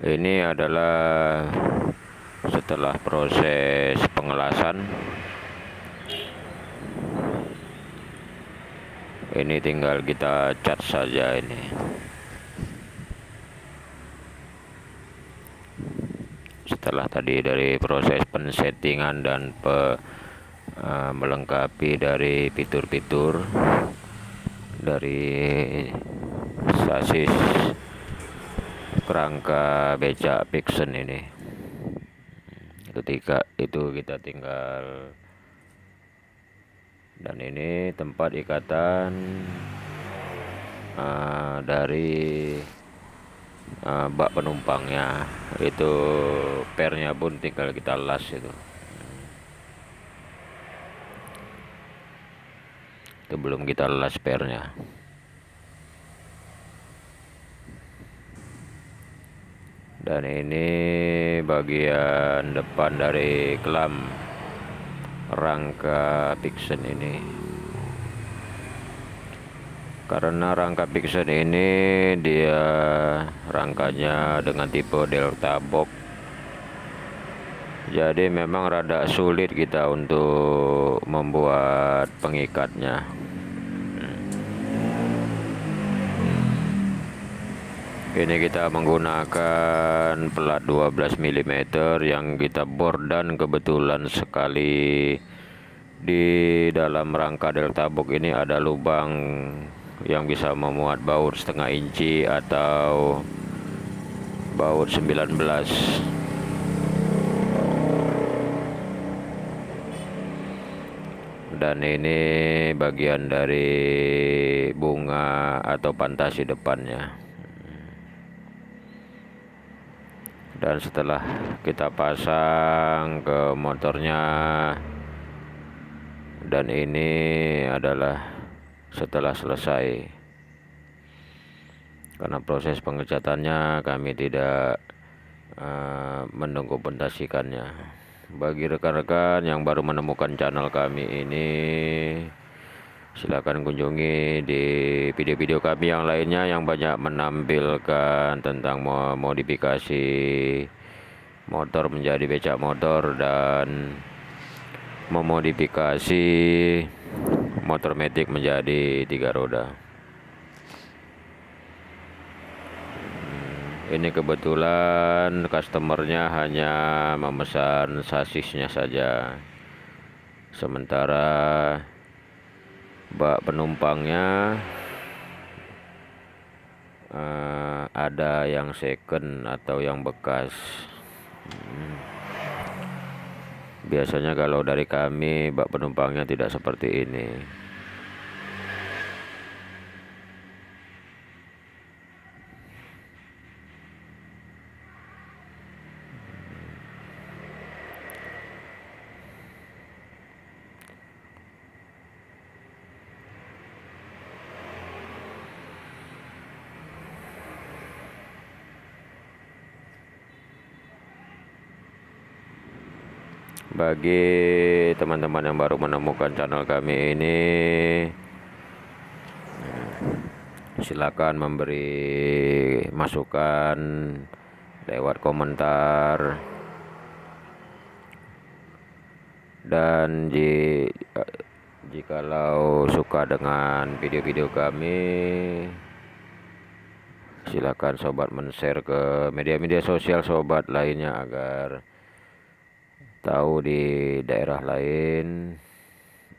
Ini adalah setelah proses pengelasan. Ini tinggal kita cat saja ini. Setelah tadi dari proses pensettingan dan melengkapi dari fitur-fitur dari sasis kerangka becak Vixion ini. Ketika itu kita tinggal, dan ini tempat ikatan dari bak penumpangnya, itu pernya pun tinggal kita las itu belum kita las pernya. Dan ini bagian depan dari kelam rangka Vixion ini. Karena rangka Vixion ini dia rangkanya dengan tipe delta box, jadi memang rada sulit kita untuk membuat pengikatnya. Ini kita menggunakan plat 12 mm yang kita bor, dan kebetulan sekali di dalam rangka delta box ini ada lubang yang bisa memuat baut 0,5 inci atau baut 19. Dan ini bagian dari bunga atau fantasi depannya. Dan setelah kita pasang ke motornya, dan ini adalah setelah selesai, karena proses pengecatannya kami tidak mendokumentasikannya. Bagi rekan-rekan yang baru menemukan channel kami ini, silakan kunjungi di video-video kami yang lainnya yang banyak menampilkan tentang modifikasi motor menjadi becak motor dan memodifikasi motor matic menjadi 3 roda. Ini kebetulan customernya hanya memesan sasisnya saja, sementara bak penumpangnya ada yang second atau yang bekas. Biasanya kalau dari kami bak penumpangnya tidak seperti ini. Bagi teman-teman yang baru menemukan channel kami ini, silakan memberi masukan lewat komentar, dan jikalau suka dengan video-video kami, silakan sobat men-share ke media-media sosial sobat lainnya agar tahu di daerah lain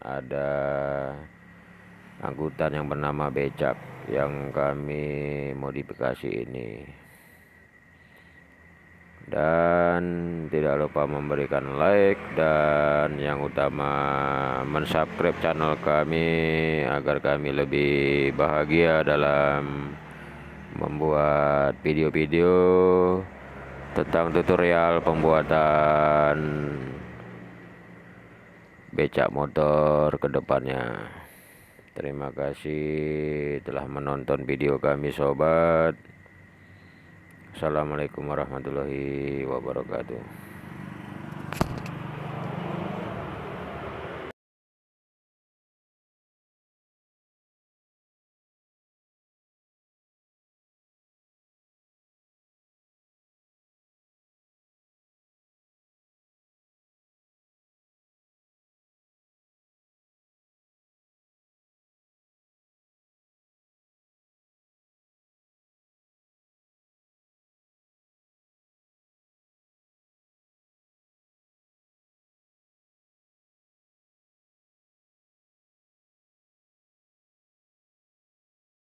ada angkutan yang bernama becak yang kami modifikasi ini. Dan tidak lupa memberikan like, dan yang utama mensubscribe channel kami agar kami lebih bahagia dalam membuat video-video tentang tutorial pembuatan becak motor ke depannya. Terima kasih telah menonton video kami sobat. Assalamualaikum warahmatullahi wabarakatuh.